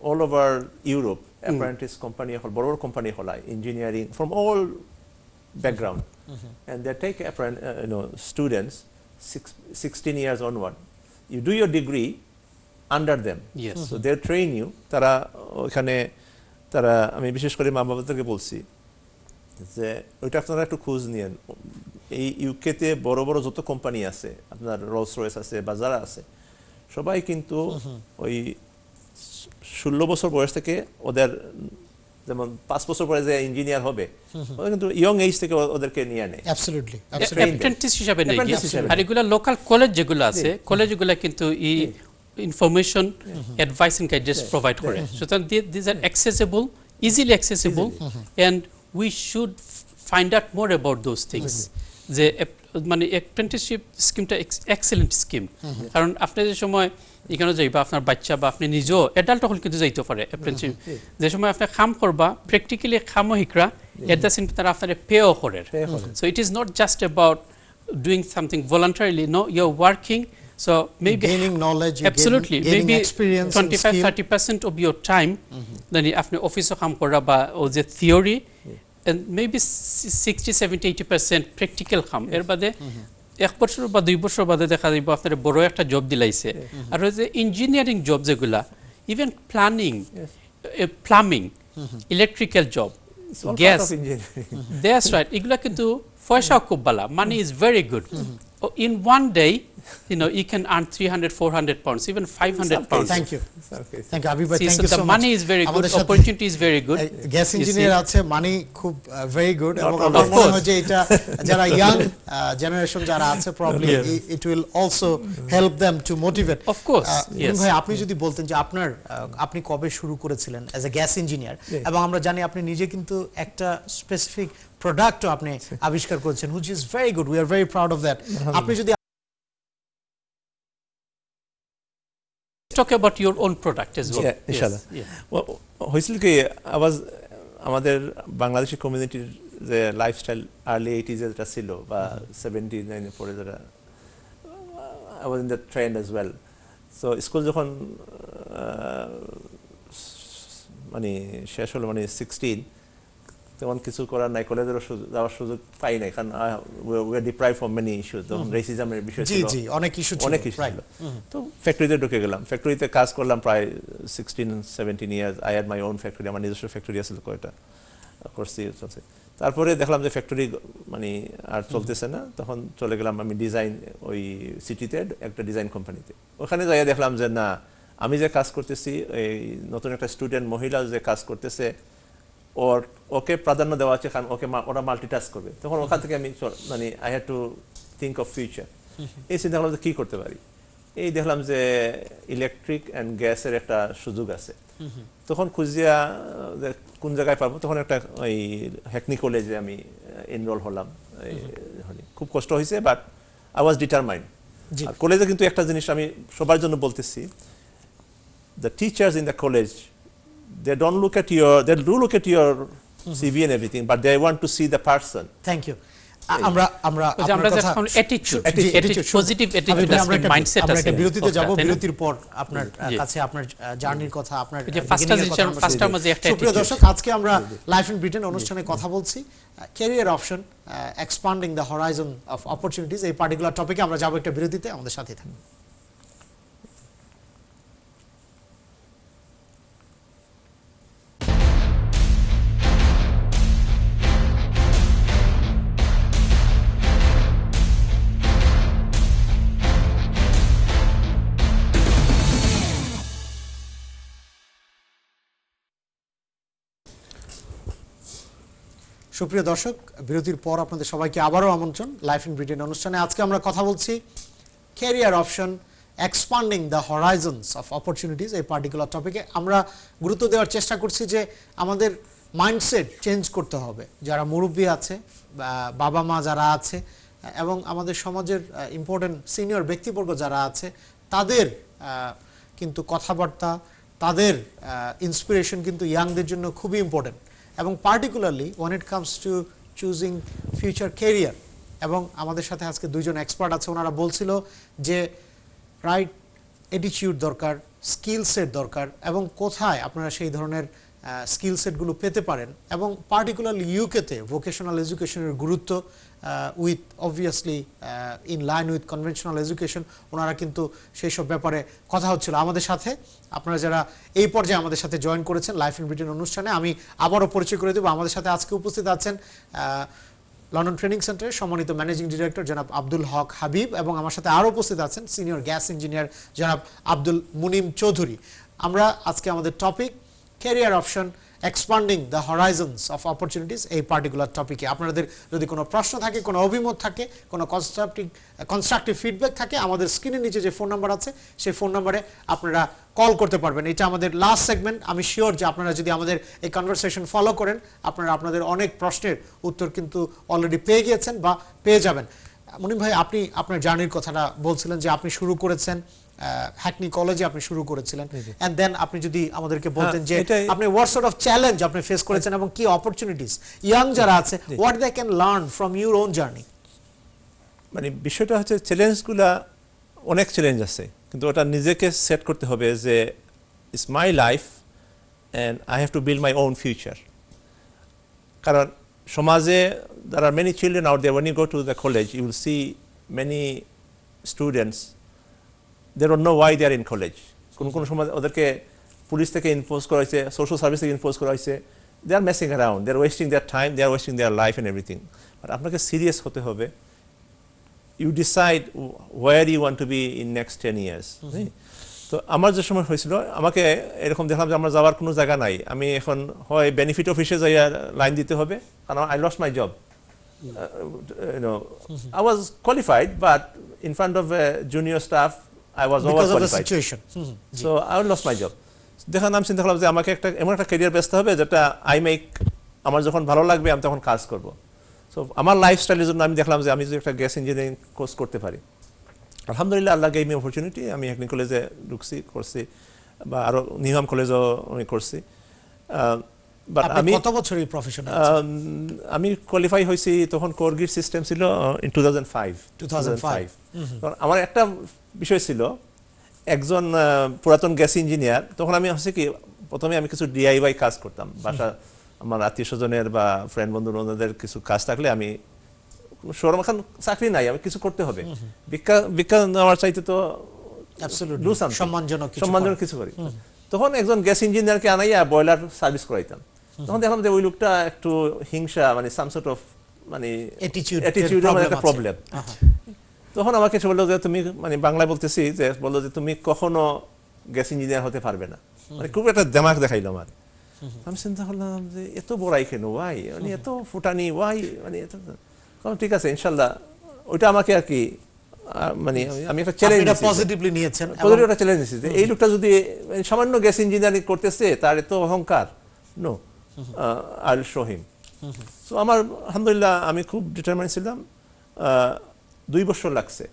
all over Europe apprentice company হল বড় বড় কোম্পানি হলায় engineering from all background and they take students 16 years onward. You do your degree under them. Yes. So they train you. তারা ওখানে তারা আমি বিশেষ করে মা বাবাদেরকে বলছি যে ওইটা আপনারা একটু খোঁজ নিয়েন এই ইউকেতে বড় বড় যত কোম্পানি আছে আপনার রোলস রয়েস আছে বাজার আছে সবাই কিন্তু ওই 16 বছর বয়স থেকে ওদের যেমন 5 বছর পরে যে ইঞ্জিনিয়ার হবে ওরা কিন্তু ইয়ং এজ থেকে ওদেরকে নিয়ে নেয় absolutely অ্যাপ্রেন্টিস হিসাবে নেই Apprentice হিসাবে। আর এগুলা লোকাল কলেজ যেগুলো আছে কলেজগুলো কিন্তু এই information advice and guidance provide করে সুতরাং this are accessible easily accessible and we should find out more about those things যে মানে অ্যাপ্রেন্টিসশিপ স্কিমটা এক্সেলেন্ট স্কিম কারণ আপনি যে সময় এখানে যাইবা আপনার বাচ্চা বা আপনি নিজেও অ্যাডাল্ট হল কিন্তু যাইতে পারে অ্যাপ্রেন্টিসশিপ যে সময় আপনি কাম করবা প্র্যাকটিক্যালি কামও শিকরা এট দ্য সেম তারা আপনার পেও করে so it is not just about doing something voluntarily no you're working so maybe gaining knowledge absolutely gaining maybe experience 25-30% of your time then আপনি অফিসে কাম করা বা ও যে থিওরি and maybe 60-70-80% practical কাম এর বাদে এক বছর বা 2 বছর বাদে দেখা যাইব আপনার বড় একটা জব দিলাইছে আর ওই যে ইঞ্জিনিয়ারিং জব যেগুলা even planning plumbing electrical job It's all Yes. part of engineering. that's right এগুলা কিন্তু পয়সা খুব ভালো money is very good in one day you can earn 300-400 pounds even 500 pounds thank you Okay. thank you Abhi bhai See, thank so you the so much money is very good আমাদের সাথে opportunity is very good gas You engineer see? আছে মানি খুব very good এবং Not আমার all. মনে Of হয় যে এটা যারা ইয়াং জেনারেশন যারা আছে probably it will also help them two motivate Of course, yes. ভাই আপনি যদি বলতেন যে আপনার আপনি কবে শুরু করেছিলেন অ্যাজ এ গ্যাস ইঞ্জিনিয়ার এবং আমরা জানি আপনি নিজে কিন্তু একটা স্পেসিফিক প্রোডাক্টও আপনি আবিষ্কার করেছেন which is very good we are very proud of that আপনি যদি talk about your own product as well Yeah, inshallah. Yes, yeah. হয়েছিল কি আমাদের বাংলাদেশি কমিউনিটির যে লাইফস্টাইল আর্লি 80s যেটা ছিল বা 79 পরে যেটা I was in the trend as well. So school যখন মানে শেষ হলো মানে 16 তেমন কিছু করার নাই, কলেজেরও যাওয়ার সুযোগ পাই নাই, কারণ we are deprive from many issues, তখন রেসিজমের বিষয় জি ছিল, জি অনেক ইস্যু অনেক ইস্যু ছিল। তো ফ্যাক্টরিতে ঢুকে গেলাম, ফ্যাক্টরিতে কাজ করলাম প্রায় 16-17 years. I had my own factory, আমার নিজস্ব ফ্যাক্টরি আছে কয়টা, করছি চলছে। তারপরে দেখলাম যে ফ্যাক্টরি মানে আর চলতেছে না, তখন চলে গেলাম আমি ডিজাইন, ওই সিটিতে একটা ডিজাইন কোম্পানিতে। ওখানে যাইয়া দেখলাম যে না, আমি যে কাজ করতেছি, এই নতুন একটা স্টুডেন্ট মহিলা যে কাজ করতেছে, ওকে প্রাধান্য দেওয়া আছে, কারণ ওরা মাল্টিটাস্ক করবে। তখন ওখান থেকে আমি মানে I had to think of future. এই চিন্তা করলাম যে কী করতে পারি, এই দেখলাম যে ইলেকট্রিক অ্যান্ড গ্যাসের একটা সুযোগ আছে। তখন খুঁজিয়া কোন জায়গায় পাবো, তখন একটা ওই হ্যাকনি কলেজে আমি এনরোল হলাম। খুব কষ্ট হয়েছে, বাট আই ওয়াজ ডিটারমাইন্ড। আর কলেজে কিন্তু একটা জিনিস আমি সবার জন্য বলতেছি, the teachers in the college, they do look at your CV and everything, but they want to see the person. Thank you. আমরা আমরা আমরা যখন অ্যাটিটিউড পজিটিভ অ্যাটিটিউড মাইন্ডসেট আছে, আমরা একটা বিরতিতে যাব, বিরতির পর আপনার কাছে আপনার জার্নির কথা, আপনার ফার্স্ট মাঝে একটা সুপ্রিয় দর্শক, আজকে আমরা লাইফ ইন ব্রিটেন অনুষ্ঠানে কথা বলছি career option, expanding the Horizon of opportunities. এই পার্টিকুলার টপিকে আমরা যাব একটা বিরতিতে, আমাদের সাথে থাকুন। সুপ্রিয় দর্শক, বিরতির পর আপনাদের সবাইকে আবারও আমন্ত্রণ লাইফ ইন ব্রিটেন অনুষ্ঠানে। আজকে আমরা কথা বলছি career option, expanding the horizons of opportunities. এই পার্টিকুলার টপিকে আমরা গুরুত্ব দেওয়ার চেষ্টা করছি যে আমাদের মাইন্ডসেট চেঞ্জ করতে হবে। যারা মুরব্বী আছে, বাবা মা যারা আছে, এবং আমাদের সমাজের ইম্পর্টেন্ট সিনিয়র ব্যক্তিবর্গ যারা আছে, তাদের কিন্তু কথাবার্তা, তাদের ইন্সপিরেশন কিন্তু ইয়াংদের জন্য খুবই ইম্পর্টেন্ট, এবং particularly one it comes to choosing future career. এবং আমাদের সাথে আজকে দুইজন এক্সপার্ট আছে, ওনারা বলছিল যে রাইট অ্যাটিটিউড দরকার, স্কিল সেট দরকার, এবং কোথায় আপনারা সেই ধরনের স্কিল সেটগুলো পেতে পারেন, এবং পার্টিকুলারলি ইউকেতে ভোকেশনাল এডুকেশনের গুরুত্ব with obviously in line with conventional education. ওনারা কিন্তু সেই সব ব্যাপারে কথা হচ্ছিল আমাদের সাথে। আপনারা যারা এই পর্যায়ে আমাদের সাথে জয়েন করেছেন লাইফ ইন ব্রিটেন অনুষ্ঠানে, আমি আবারও পরিচয় করে দেবো। আমাদের সাথে আজকে উপস্থিত আছেন লন্ডন ট্রেনিং সেন্টারের সম্মানিত ম্যানেজিং ডিরেক্টর জনাব আব্দুল হক হাবিব, এবং আমার সাথে আরও উপস্থিত আছেন সিনিয়র গ্যাস ইঞ্জিনিয়ার জনাব আব্দুল মুনিম চৌধুরী। আমরা আজকে আমাদের topic career option, expanding the horizons of opportunities, এই পার্টিকুলার টপিকে আপনাদের যদি কোনো প্রশ্ন থাকে, কোনো অভিমত থাকে, কোনো কনস্ট্রাকটিভ ফিডব্যাক থাকে, আমাদের স্ক্রিনের নিচে যে ফোন নাম্বার আছে সেই ফোন নাম্বারে আপনারা কল করতে পারবেন। এটা আমাদের লাস্ট সেগমেন্ট। আমি শিওর যে আপনারা যদি আমাদের এই কনভারসেশন ফলো করেন, আপনারা আপনাদের অনেক প্রশ্নের উত্তর কিন্তু অলরেডি পেয়ে গিয়েছেন বা পেয়ে যাবেন। মুনিম ভাই, আপনি আপনার জার্নির কথাটা বলছিলেন যে আপনি শুরু করেছেন হ্যাকনি কলেজে, আপনি শুরু করেছিলেন, এন্ড দেন আপনি যদি আমাদেরকে বলতেন যে আপনি হোয়াট সর্ট অফ চ্যালেঞ্জ আপনি ফেস করেছেন এবং কি অপরচুনিটিস ইয়াং যারা আছে, what they can learn from your own journey. মানে বিষয়টা হচ্ছে চ্যালেঞ্জগুলা অনেক চ্যালেঞ্জ আছে, কিন্তু ওটা নিজেকে সেট করতে হবে যে it's my life and I have to build my own future. কারণ সমাজে there are many children out there, when you go to the college you will see many students, they don't know why they are in college. কোন সমাজ ওদেরকে police থেকে enforce করা হয়েছে, social service থেকে enforce করা হয়েছে, they are messing around, they are wasting their time, they are wasting their life and everything. But আপনাকে সিরিয়াস হতে হবে, you decide where you want to be in next 10 years. তো আমার যে সময় হয়েছিল, আমাকে এরকম দেখলাম যে আমার যাওয়ার কোনো জায়গা নাই, আমি এখন হয় বেনিফিট অফিসে যাইয়া লাইন দিতে হবে, কারণ I lost my job. I was qualified, but in front of junior staff I was overqualified. So I lost my job. দেখলাম, আমি চিন্তা করলাম যে আমাকে এমন একটা ক্যারিয়ার বেচতে হবে যেটা আমার যখন ভালো লাগবে আমি তখন কাজ করব। সো আমার লাইফস্টাইলের জন্য আমি দেখলাম যে আমি যদি একটা গ্যাস ইঞ্জিনিয়ারিং কোর্স করতে পারি, আলহামদুলিল্লাহ আল্লাহ গেভ মি অপরচুনিটি। আমি হ্যাকনি কলেজে ঢুকছি, করছি, বা আরও নিহাম কলেজও আমি করছি। বাট আমি কত বছর এই প্রফেশনে? আমি কোয়ালিফাই হয়েছি তখন কোরগির সিস্টেম ছিল ইন 2005। আমার একটা বিষয় ছিল, একজন পুরাতন গ্যাস ইঞ্জিনিয়ার, তখন আমি হচ্ছে কি প্রথমে আমি কিছু ডিআইওয়াই কাজ করতাম, বাসা আমার আত্মীয় স্বজনের বা ফ্রেন্ড বন্ধু বান্ধবদের কিছু কাজ থাকলে আমি শোরুম এখন চাকরি নাই, আমি কিছু করতে হবে, ভিক্ষা নেওয়ার চাইতে তো Absolutely. do something, সম্মানজনক কিছু সম্মানজনক করা। কিছু করি। তখন একজন গ্যাস ইঞ্জিনিয়ারকে আনাইয়া বয়লার সার্ভিস করাইতাম। তখন দেখলাম যে ওই লোকটা একটু হিংসা, মানে সাম সর্ট অফ মানে Attitude অ্যাটিটিউডের problem একটা আছে। প্রবলেম। তখন আমাকে সে বললো যে তুমি, মানে বাংলায় বলতেছি, যে বললো যে তুমি কখনো গ্যাস ইঞ্জিনিয়ার হতে পারবে না, মানে খুব একটা দেমাক দেখাইলো আমার। আমি চিন্তা করলাম যে এত বড়াই কেন, ওয়াই, মানে এত ফুটানি, ওয়াই, মানে এত, ঠিক আছে ইনশাল্লাহ। ওইটা আমাকে আর কি মানে আমি একটা চ্যালেঞ্জ আপনি এটা পজিটিভলি নিয়েছেন এবং পজিটিভ একটা চ্যালেঞ্জ নিয়েছি যে এই লোকটা যদি সামান্য গ্যাস ইঞ্জিনিয়ারিং করতেছে, তার এত অহংকার, no, I will show him. So আমার আলহামদুলিল্লাহ আমি খুব ডিটারমাইন্ড ছিলাম। 2 বছর লাগছে,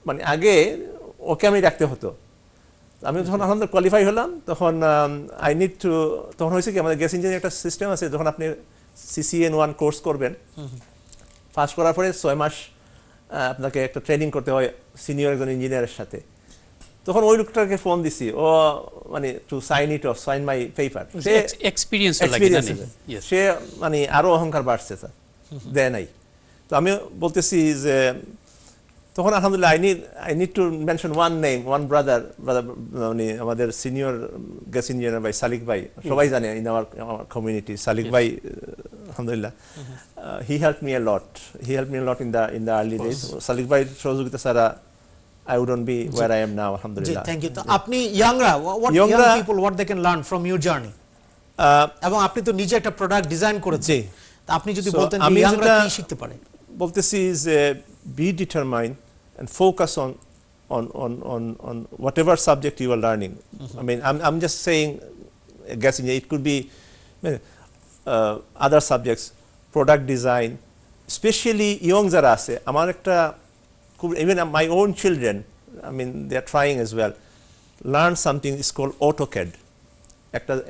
মানে আগে ওকে আমি রাখতে হতো। আমি যখন আলহামদুলিল্লাহ কোয়ালিফাই হলাম, তখন আই নিড টু, তখন হয়েছে কি আমাদের গ্যাস ইঞ্জিনিয়ারিং একটা সিস্টেম আছে, যখন আপনি CCN1 কোর্স করবেন, পাস করার পরে 6 মাস আপনাকে একটা ট্রেনিং করতে হয় সিনিয়র একজন ইঞ্জিনিয়ারের সাথে। তখন ওই লোকটাকে ফোন দিছি, ও মানে to sign it off, sign my paper. সে এক্সপিরিয়েন্স সে মানে আরো অহংকার বাড়ছে স্যার, দেয় নাই। তো আমি বলতেছি যে তখন আলহামদুলিল্লাহ I need to mention one name, one brother, মানে আমাদের সিনিয়র গ্যাস ইঞ্জিনিয়ার ভাই সালিক ভাই, সবাই জানে ইন আওয়ার কমিউনিটি, সালিক ভাই আলহামদুলিল্লাহ he help me a lot, he help me a lot in the early days. Salik ভাই সহযোগিতা ছাড়া I wouldn't be where I am now, জি, alhamdulillah. Thank you. তো আপনি ইয়াংরা, what young people what they can learn from your journey, এবং আপনি তো নিজে একটা প্রোডাক্ট ডিজাইন করেছেন, জি। তা আপনি যদি So, বলতেন যে আমি ইয়াংরা যেটা কি শিখতে পারে? বলতেছি is be determined and focus on whatever subject you are learning. I mean, I'm just saying, guessing it could be other subjects, product design, especially young যারা আছে। আমার একটা even my own children, I mean they are trying as well, learn something is called AutoCAD.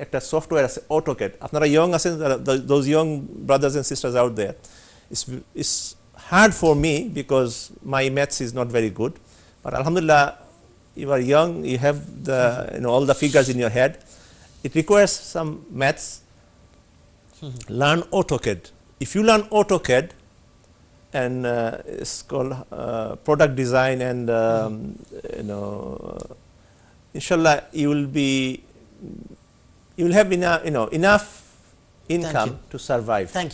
একটা software আছে AutoCAD। আপনারা young আছেন, those young brothers and sisters out there, it's hard for me because my maths is not very good, but alhamdulillah you are young, you have the all the figures in your head. It requires some maths. Learn AutoCAD. If you learn AutoCAD, and it's called product design, and inshallah you will have enough income to survive. Thank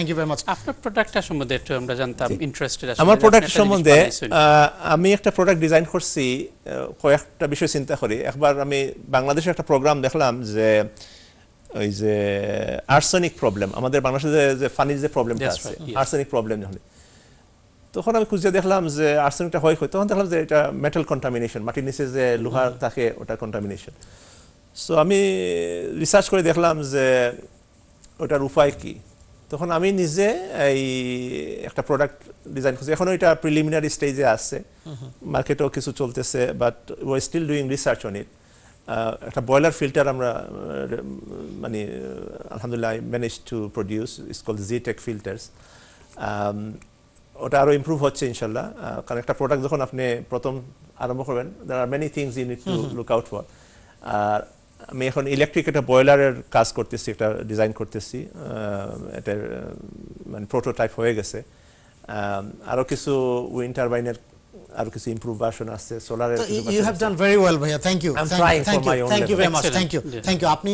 you very much. আপনার প্রোডাক্টটা সম্বন্ধে একটু আমরা জানতাম, interested আসলে আমার product আপনি একটা জিনিস সম্বন্ধে বানাইছেন। আমি একটা প্রোডাক্ট ডিজাইন করছি, কয়েকটা বিষয় চিন্তা করি। একবার আমি বাংলাদেশে একটা প্রোগ্রাম দেখলাম যে ওই যে আর্সেনিক প্রবলেম, আমাদের বাংলাদেশে যে পানির যে প্রবলেমটা আছে, আর্সেনিক প্রবলেম হলে তখন আমি খুঁজে দেখলাম যে আর্সেনিকটা হয়, তখন দেখলাম যে এটা মেটাল কন্টামিনেশন, মাটির নিচে যে লোহা থাকে ওটা কন্টামিনেশন। সো আমি রিসার্চ করে দেখলাম যে ওটার উপায় কি। তখন আমি নিজে এই একটা প্রোডাক্ট ডিজাইন করছি। এখন ওইটা প্রিলিমিনারি স্টেজে আছে, মার্কেটেও কিছু চলতেছে, but we are still doing research on it. একটা বয়লার ফিল্টার আমরা মানে আলহামদুলিল্লাহ I manage to produce, it's called ZTech filters. ওটা আরও ইমপ্রুভ হচ্ছে ইনশাল্লাহ, কারণ একটা প্রোডাক্ট যখন আপনি প্রথম আরম্ভ করবেন, there are many things you need to look out for. আর আমি এখন ইলেকট্রিক একটা বয়লারের কাজ করতেছি, একটা ডিজাইন করতেছি, এটার মানে প্রোটোটাইপ হয়ে গেছে। আরও কিছু উইন্ড টারবাইনের আরো কিছু ইমপ্রুভ ভার্সন আছে, সোলারের। You have done very well ভাইয়া, thank you. I'm trying for my own Thank you very level. much, thank you. আপনি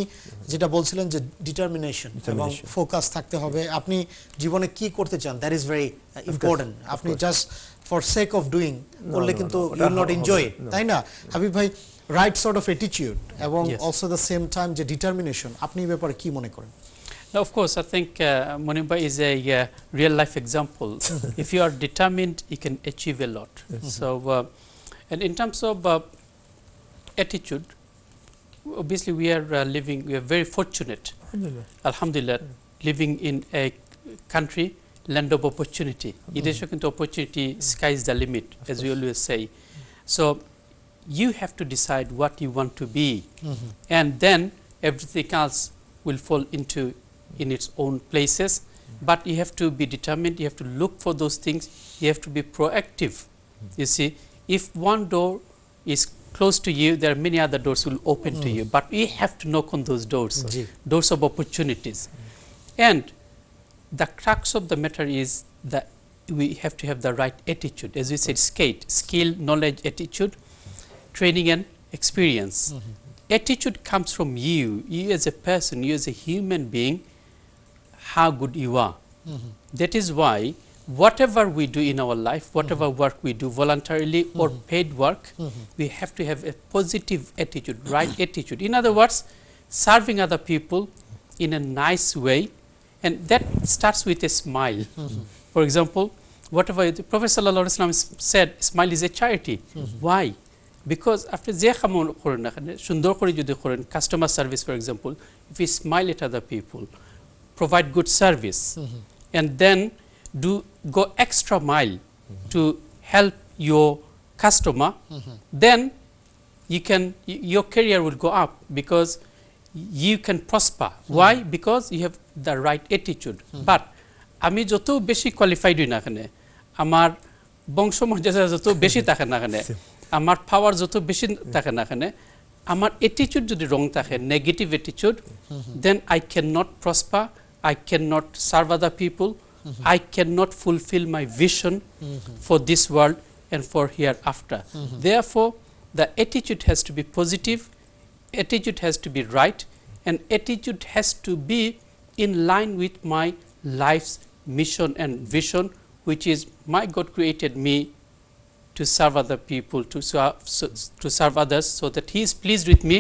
যেটা বলছিলেন যে ডিটারমিনেশন এবং ফোকাস থাকতে হবে, আপনি জীবনে কি করতে চান, দ্যাট ইজ ভেরি ইম্পর্টেন্ট। আপনি just for sake of doing করলে কিন্তু you will not enjoy it, তাই না হাবিব ভাই? রাইট সর্ট অফ অ্যাটিটিউড এবং অলসো দ্য সেম টাইম যে ডিটারমিনেশন, আপনি এই ব্যাপারে কি মনে করেন? Now, of course, I think Monimba is a real life example. If you are determined, you can achieve a lot. So, and in terms of attitude, obviously we are we are very fortunate, alhamdulillah, living in a country, land of opportunity. Idesho kintu opportunity, sky is the limit, as we always say. So, you have to decide what you want to be, and then everything else will fall in its own places, but you have to be determined, you have to look for those things, you have to be proactive. You see, if one door is close to you, there are many other doors will open to you, but we have to knock on those doors, Ji. doors of opportunities. And the crux of the matter is that we have to have the right attitude, as we said, skill, knowledge, attitude, training and experience. Attitude comes from you as a person, you as a human being, how good you are. That is why whatever we do in our life, whatever work we do voluntarily or paid work, we have to have a positive attitude, right attitude. In other words, serving other people in a nice way, and that starts with a smile. For example, whatever the Prophet sallallahu alaihi wasallam said, smile is a charity. Why? Because after je khamon koren na sundor kore jodi koren, customer service for example, if we smile at other people, provide good service, and then go extra mile to help your customer, then your career will go up, because you can prosper. Why? Because you have the right attitude. But আমি যত বেশি qualified হই না কেন, আমার বংশ মর্যাদা যত বেশি থাকে না কেন, আমার পাওয়ার যত বেশি থাকে না কেন, আমার অ্যাটিটিউড যদি রং থাকে, negative attitude, then I cannot prosper, I cannot serve other people, I cannot fulfill my vision for this world and for hereafter. Therefore, the attitude has to be positive, attitude has to be right, and attitude has to be in line with my life's mission and vision, which is my God created me to serve other people, to serve others, so that He is pleased with me,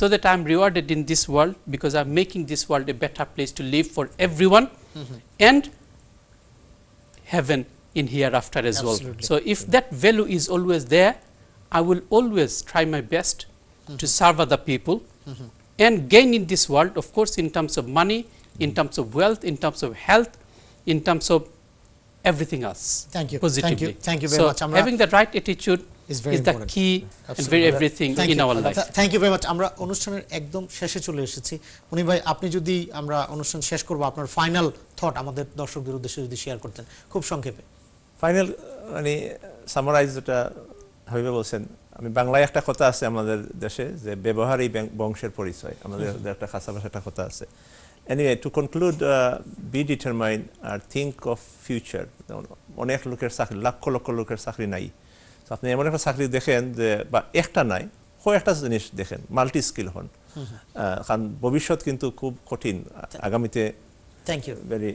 so that I am rewarded in this world, because I am making this world a better place to live for everyone, and heaven in hereafter as well. So if that value is always there, I will always try my best to serve other people and gain in this world, of course, in terms of money, in terms of wealth, in terms of health, in terms of everything else. Thank you. Positively. Thank you very so much. having the right attitude is very the important. key and very everything in our life. Thank you very much. আমরা অনুষ্ঠানের একদম শেষে চলে এসেছি। উনি ভাই, আপনি যদি, আমরা অনুষ্ঠান শেষ করব, আপনার ফাইনাল থট আমাদের দর্শকদের উদ্দেশ্যে যদি শেয়ার করতেন খুব সংক্ষেপে। ফাইনাল মানে সামারাইজ, যেটা হাবিবা বলছেন, আমি বাংলায় একটা কথা আছে আমাদের দেশে, যে ব্যবহারই বংশের পরিচয়, আমাদের একটা খাসা ভাষা একটা কথা আছে। Anyway, to conclude, be determined and think of future. অনেক লোকের চাকরি, লক্ষ লক্ষ লোকের চাকরি নাই, তো আপনি এমন একটা চাকরি দেখেন যে, বা একটা নাই, কয়েকটা জিনিস দেখেন, মাল্টি স্কিল হন, কারণ ভবিষ্যৎ কিন্তু খুব কঠিন আগামীতে। Thank you, very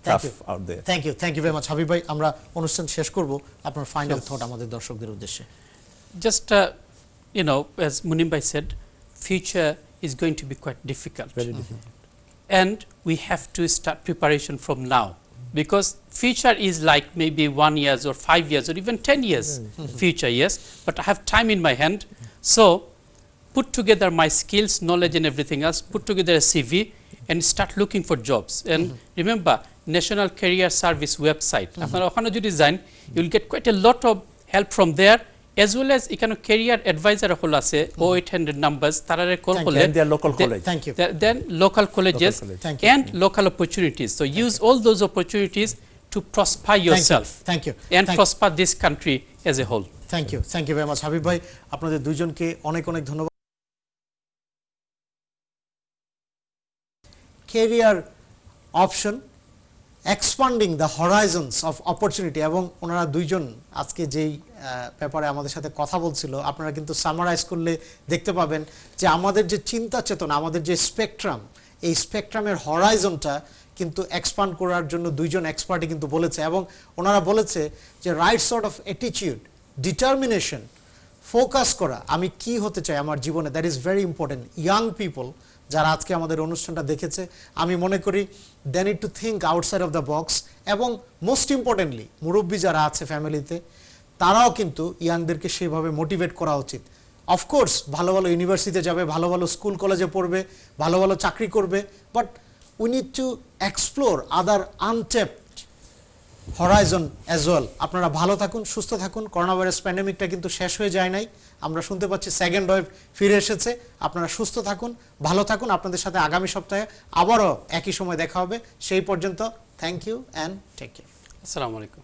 tough out there. Thank you very much. Habib ভাই, আমরা অনুষ্ঠান শেষ করব, আপনার ফাইনাল থট আমাদের দর্শকদের উদ্দেশ্যে। Just as Munim bhai said, future is going to be quite difficult. Very difficult. And we have to start preparation from now, because future is like maybe 1 year or 5 years or even 10 years future, yes, but I have time in my hand. So put together my skills, knowledge and everything else, put together a CV and start looking for jobs. And remember, National Career Service website, আপনারা ওখানে যদি যান, you will get quite a lot of help from there, as well as এখানে career advisor হল আছে 0800 numbers, তারারে call করলে, And their local college. Thank you. then local colleges Thank you. and local opportunities. So use all those opportunities to prosper yourself Thank you. and prosper this country as a whole. Thank you very much. Habib ভাই, আপনাদের দুইজনকে অনেক অনেক ধন্যবাদ। Career option, expanding the horizons of opportunity, এবং ওনারা দুইজন আজকে যেই ব্যাপারে আমাদের সাথে কথা বলছিল, আপনারা কিন্তু সামারাইজ করলে দেখতে পাবেন যে আমাদের যে চিন্তা চেতনা, আমাদের যে স্পেকট্রাম, এই স্পেকট্রামের হরাইজনটা কিন্তু এক্সপান্ড করার জন্য দুইজন এক্সপার্টই কিন্তু বলেছে, এবং ওনারা বলেছে যে right sort of attitude, determination, focus করা, আমি কি হতে চাই আমার জীবনে, that is very important. Young people যারা আজকে আমাদের অনুষ্ঠানটা দেখেছে, আমি মনে করি they need to think outside of the box, এবং মোস্ট ইম্পর্টেন্টলি মুরব্বী যারা আছে ফ্যামিলিতে, তারাও কিন্তু ইয়াংদেরকে সেইভাবে মোটিভেট করা উচিত। অফকোর্স ভালো ভালো ইউনিভার্সিটিতে যাবে, ভালো ভালো স্কুল কলেজে পড়বে, ভালো ভালো চাকরি করবে, but we need to explore other untapped horizon as well. আপনারা ভালো থাকুন, সুস্থ থাকুন। করোনা ভাইরাস প্যান্ডেমিকটা কিন্তু শেষ হয়ে যায় নাই, আমরা শুনতে পাচ্ছি সেকেন্ড ওয়েভ ফিরে এসেছে। আপনারা সুস্থ থাকুন, ভালো থাকুন। আপনাদের সাথে আগামী সপ্তাহে আবারও একই সময় দেখা হবে। সেই পর্যন্ত thank you and take care. Assalamu alaikum.